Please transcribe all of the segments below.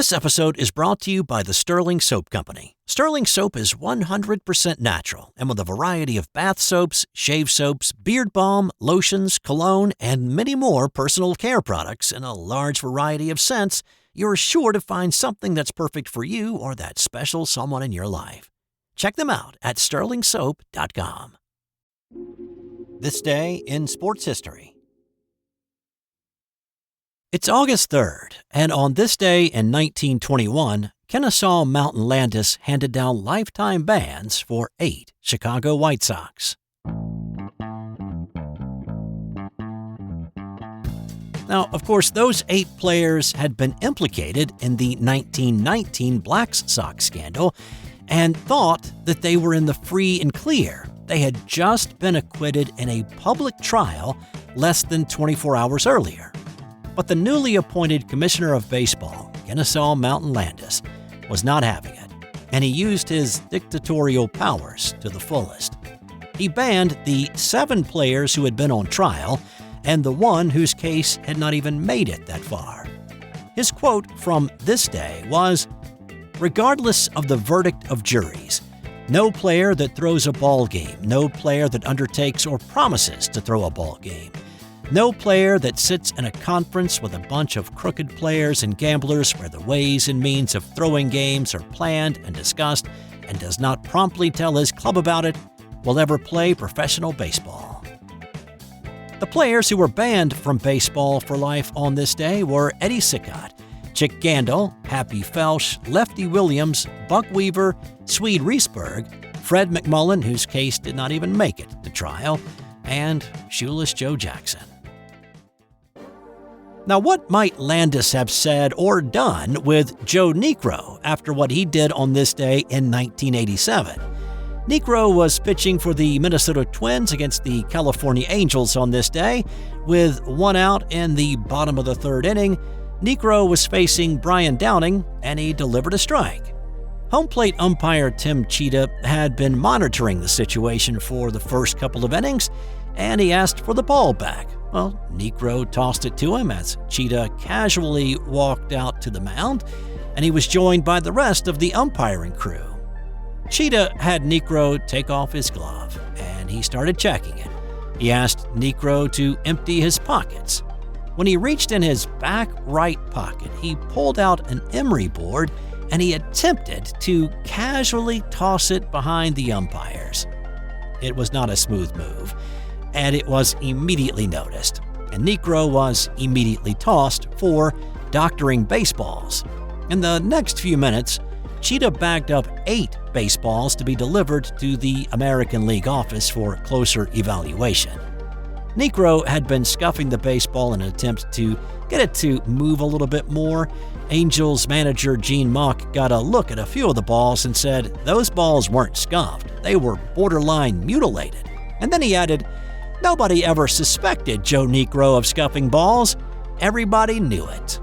This episode is brought to you by the Sterling Soap Company. Sterling Soap is 100% natural and with a variety of bath soaps, shave soaps, beard balm, lotions, cologne, and many more personal care products in a large variety of scents, you're sure to find something that's perfect for you or that special someone in your life. Check them out at sterlingsoap.com. This day in sports history. It's August 3rd, and on this day in 1921, Kennesaw Mountain Landis handed down lifetime bans for 8 Chicago White Sox. Now, of course, those 8 players had been implicated in the 1919 Black Sox scandal and thought that they were in the free and clear. They had just been acquitted in a public trial less than 24 hours earlier. But the newly appointed Commissioner of Baseball, Kennesaw Mountain Landis, was not having it, and he used his dictatorial powers to the fullest. He banned the 7 players who had been on trial and the one whose case had not even made it that far. His quote from this day was, "Regardless of the verdict of juries, no player that throws a ball game, no player that undertakes or promises to throw a ball game, no player that sits in a conference with a bunch of crooked players and gamblers where the ways and means of throwing games are planned and discussed and does not promptly tell his club about it will ever play professional baseball." The players who were banned from baseball for life on this day were Eddie Cicotte, Chick Gandil, Happy Felsch, Lefty Williams, Buck Weaver, Swede Risberg, Fred McMullin, whose case did not even make it to trial, and Shoeless Joe Jackson. Now, what might Landis have said or done with Joe Niekro after what he did on this day in 1987? Niekro was pitching for the Minnesota Twins against the California Angels on this day. With 1 out in the bottom of the 3rd inning, Niekro was facing Brian Downing, and he delivered a strike. Home plate umpire Tim Cheetah had been monitoring the situation for the first couple of innings, and he asked for the ball back. Well, Niekro tossed it to him as Cheetah casually walked out to the mound, and he was joined by the rest of the umpiring crew. Cheetah had Niekro take off his glove, and he started checking it. He asked Niekro to empty his pockets. When he reached in his back right pocket, he pulled out an Emery board, and he attempted to casually toss it behind the umpires. It was not a smooth move, and it was immediately noticed, and Niekro was immediately tossed for doctoring baseballs. In the next few minutes, Cheetah bagged up 8 baseballs to be delivered to the American League office for closer evaluation. Niekro had been scuffing the baseball in an attempt to get it to move a little bit more. Angels manager Gene Mauch got a look at a few of the balls and said those balls weren't scuffed, they were borderline mutilated. And then he added, "Nobody ever suspected Joe Niekro of scuffing balls. Everybody knew it."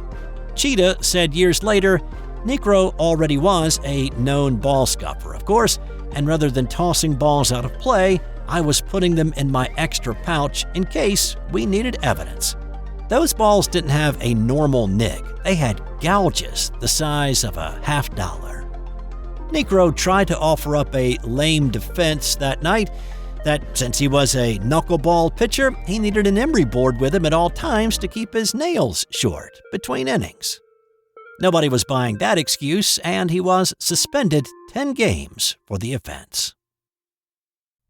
Cheetah said years later, Niekro already was a known ball scuffer, of course, and rather than tossing balls out of play, I was putting them in my extra pouch in case we needed evidence. Those balls didn't have a normal nick. They had gouges the size of a $50. Niekro tried to offer up a lame defense that night, that since he was a knuckleball pitcher, he needed an Emery board with him at all times to keep his nails short between innings. Nobody was buying that excuse, and he was suspended 10 games for the offense.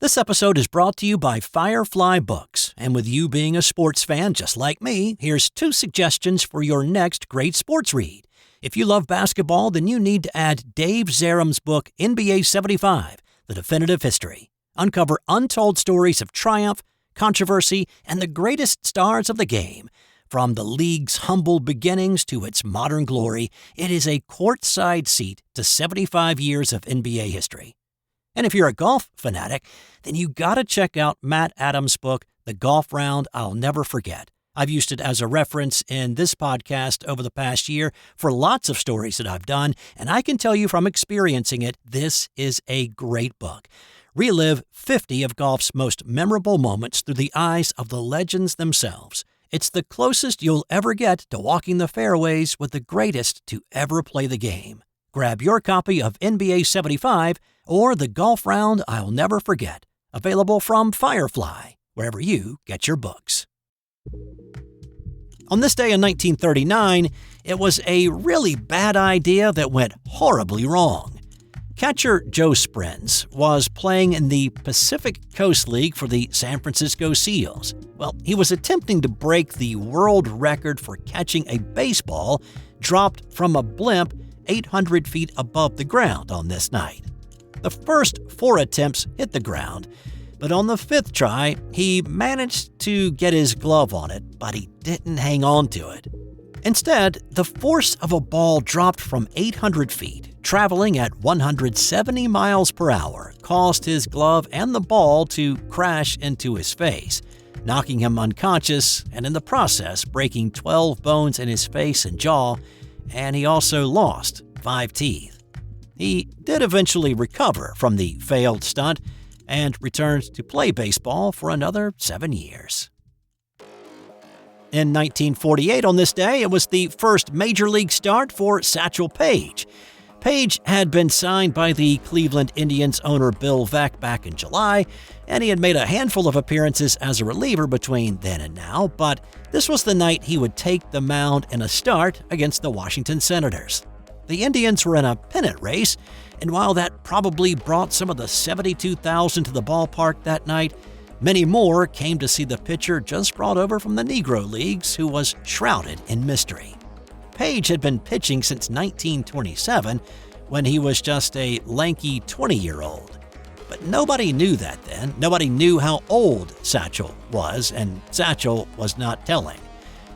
This episode is brought to you by Firefly Books, and with you being a sports fan just like me, here's 2 suggestions for your next great sports read. If you love basketball, then you need to add Dave Zarum's book, NBA 75, The Definitive History. Uncover untold stories of triumph, controversy, and the greatest stars of the game. From the league's humble beginnings to its modern glory, it is a courtside seat to 75 years of NBA history. And if you're a golf fanatic, then you gotta check out Matt Adams' book, The Golf Round I'll Never Forget. I've used it as a reference in this podcast over the past year for lots of stories that I've done, and I can tell you from experiencing it, this is a great book. Relive 50 of golf's most memorable moments through the eyes of the legends themselves. It's the closest you'll ever get to walking the fairways with the greatest to ever play the game. Grab your copy of NBA 75 or The Golf Round I'll Never Forget, available from Firefly, wherever you get your books. On this day in 1939, it was a really bad idea that went horribly wrong. Catcher Joe Sprinz was playing in the Pacific Coast League for the San Francisco Seals. Well, he was attempting to break the world record for catching a baseball dropped from a blimp 800 feet above the ground on this night. The first 4 attempts hit the ground, but on the 5th try, he managed to get his glove on it, but he didn't hang on to it. Instead, the force of a ball dropped from 800 feet, traveling at 170 miles per hour, caused his glove and the ball to crash into his face, knocking him unconscious and in the process breaking 12 bones in his face and jaw, and he also lost 5 teeth. He did eventually recover from the failed stunt and returned to play baseball for another 7 years. In 1948 on this day, it was the first major league start for Satchel Paige. Paige had been signed by the Cleveland Indians owner Bill Veeck back in July, and he had made a handful of appearances as a reliever between then and now, but this was the night he would take the mound in a start against the Washington Senators. The Indians were in a pennant race, and while that probably brought some of the 72,000 to the ballpark that night, many more came to see the pitcher just brought over from the Negro Leagues who was shrouded in mystery. Paige had been pitching since 1927, when he was just a lanky 20-year-old. But nobody knew that then. Nobody knew how old Satchel was, and Satchel was not telling.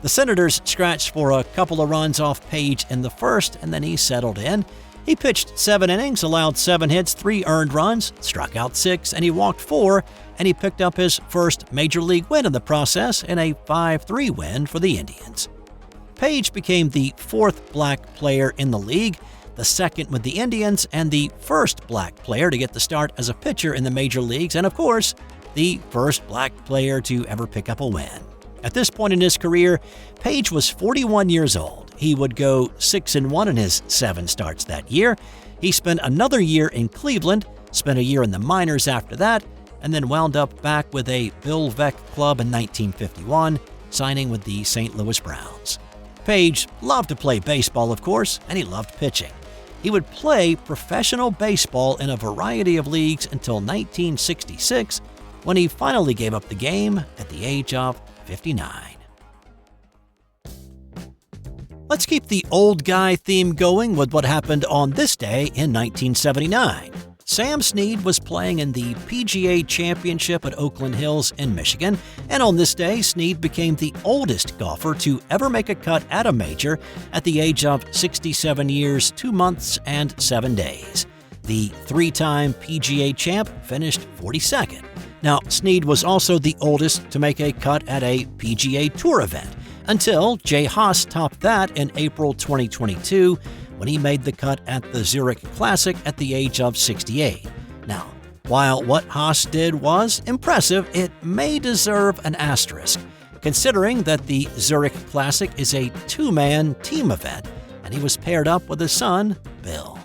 The Senators scratched for a couple of runs off Paige in the first, and then he settled in. He pitched 7 innings, allowed 7 hits, 3 earned runs, struck out 6, and he walked 4, and he picked up his first major league win in the process in a 5-3 win for the Indians. Paige became the 4th black player in the league, the 2nd with the Indians, and the 1st black player to get the start as a pitcher in the major leagues, and of course, the 1st black player to ever pick up a win. At this point in his career, Paige was 41 years old. He would go 6-1 in his 7 starts that year. He spent another year in Cleveland, spent a year in the minors after that, and then wound up back with a Bill Veeck club in 1951, signing with the St. Louis Browns. Paige loved to play baseball, of course, and he loved pitching. He would play professional baseball in a variety of leagues until 1966, when he finally gave up the game at the age of 59. Let's keep the old guy theme going with what happened on this day in 1979. Sam Snead was playing in the PGA Championship at Oakland Hills in Michigan, and on this day, Snead became the oldest golfer to ever make a cut at a major at the age of 67 years, 2 months, and 7 days. The 3-time PGA champ finished 42nd. Now, Snead was also the oldest to make a cut at a PGA Tour event, until Jay Haas topped that in April 2022 when he made the cut at the Zurich Classic at the age of 68. Now, while what Haas did was impressive, it may deserve an asterisk, considering that the Zurich Classic is a 2-man team event, and he was paired up with his son, Bill.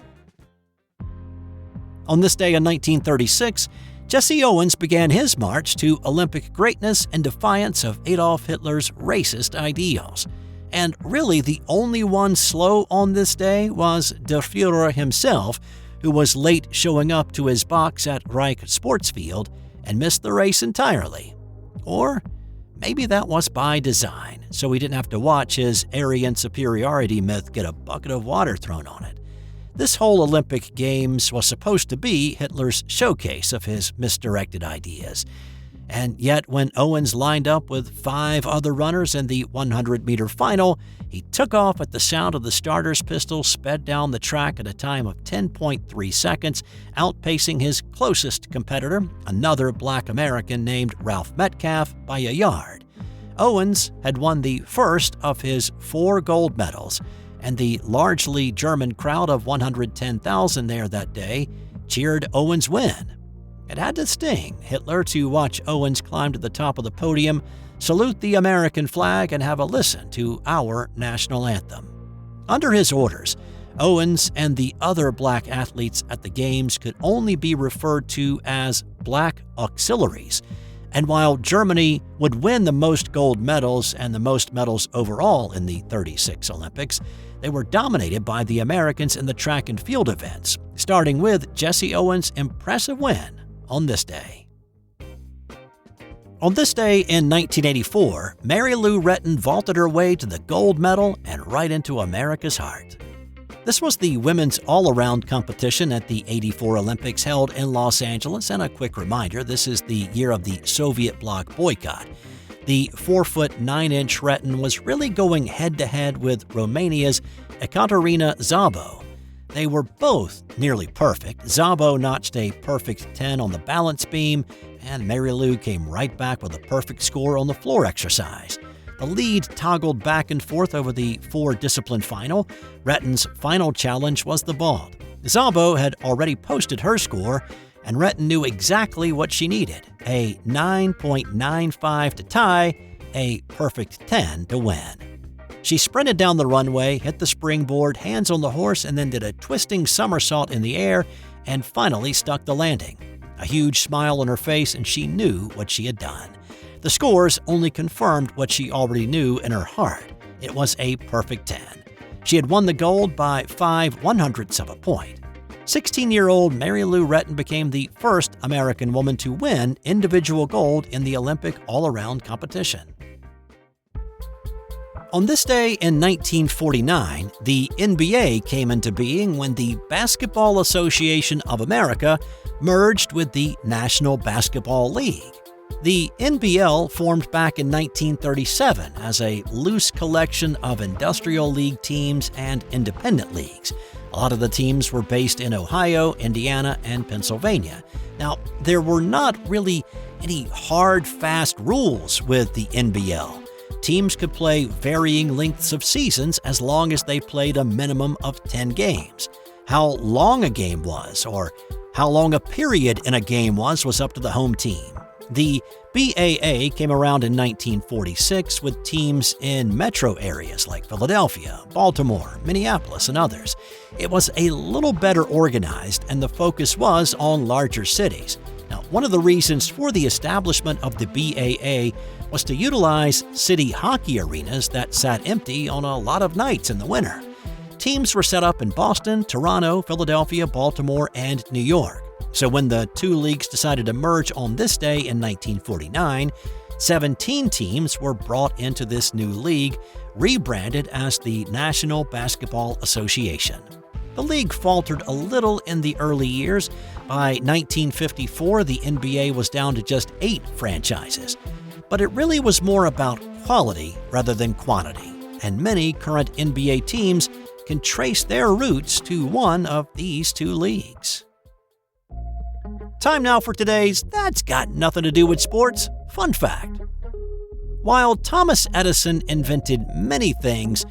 On this day in 1936, Jesse Owens began his march to Olympic greatness in defiance of Adolf Hitler's racist ideals. And really the only one slow on this day was Der Führer himself, who was late showing up to his box at Reich Sports Field and missed the race entirely. Or maybe that was by design, so he didn't have to watch his Aryan superiority myth get a bucket of water thrown on it. This whole Olympic Games was supposed to be Hitler's showcase of his misdirected ideas. And yet, when Owens lined up with 5 other runners in the 100-meter final, he took off at the sound of the starter's pistol, sped down the track at a time of 10.3 seconds, outpacing his closest competitor, another black American named Ralph Metcalf, by a yard. Owens had won the first of his 4 gold medals, and the largely German crowd of 110,000 there that day cheered Owens' win. It had to sting Hitler to watch Owens climb to the top of the podium, salute the American flag, and have a listen to our national anthem. Under his orders, Owens and the other black athletes at the Games could only be referred to as black auxiliaries, and while Germany would win the most gold medals and the most medals overall in the 36 Olympics, they were dominated by the Americans in the track and field events, starting with Jesse Owens' impressive win on this day. On this day in 1984, Mary Lou Retton vaulted her way to the gold medal and right into America's heart. This was the women's all-around competition at the '84 Olympics held in Los Angeles, and a quick reminder, this is the year of the Soviet bloc boycott. The 4'9" Retton was really going head-to-head with Romania's Ekaterina Szabo. They were both nearly perfect. Szabo notched a perfect 10 on the balance beam, and Mary Lou came right back with a perfect score on the floor exercise. The lead toggled back and forth over the four-discipline final. Retton's final challenge was the vault. Szabo had already posted her score, and Retton knew exactly what she needed: a 9.95 to tie, a perfect 10 to win. She sprinted down the runway, hit the springboard, hands on the horse, and then did a twisting somersault in the air and finally stuck the landing. A huge smile on her face, and she knew what she had done. The scores only confirmed what she already knew in her heart. It was a perfect 10. She had won the gold by 5/100ths of a point. 16-year-old Mary Lou Retton became the first American woman to win individual gold in the Olympic all-around competition. On this day in 1949, the NBA came into being when the Basketball Association of America merged with the National Basketball League. The NBL formed back in 1937 as a loose collection of industrial league teams and independent leagues. A lot of the teams were based in Ohio, Indiana, and Pennsylvania. Now, there were not really any hard, fast rules with the NBL. Teams could play varying lengths of seasons as long as they played a minimum of 10 games. How long a game was, or how long a period in a game was up to the home team. The BAA came around in 1946 with teams in metro areas like Philadelphia, Baltimore, Minneapolis, and others. It was a little better organized, and the focus was on larger cities. Now, one of the reasons for the establishment of the BAA was to utilize city hockey arenas that sat empty on a lot of nights in the winter. Teams were set up in Boston, Toronto, Philadelphia, Baltimore, and New York. So when the two leagues decided to merge on this day in 1949, 17 teams were brought into this new league, rebranded as the National Basketball Association. The league faltered a little in the early years. By 1954, the NBA was down to just 8 franchises. But it really was more about quality rather than quantity, and many current NBA teams can trace their roots to one of these two leagues. Time now for today's That's Got Nothing to Do with Sports fun fact. While Thomas Edison invented many things,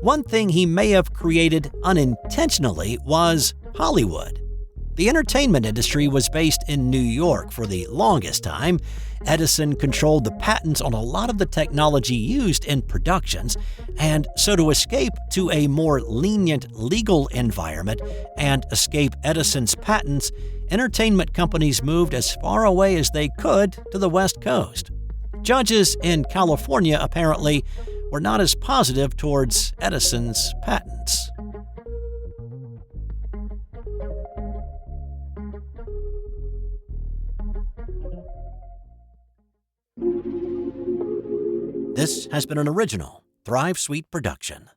one thing he may have created unintentionally was Hollywood. The entertainment industry was based in New York for the longest time. Edison controlled the patents on a lot of the technology used in productions, and so to escape to a more lenient legal environment and escape Edison's patents, entertainment companies moved as far away as they could to the West Coast. Judges in California apparently were not as positive towards Edison's patents. This has been an original Thrive Suite production.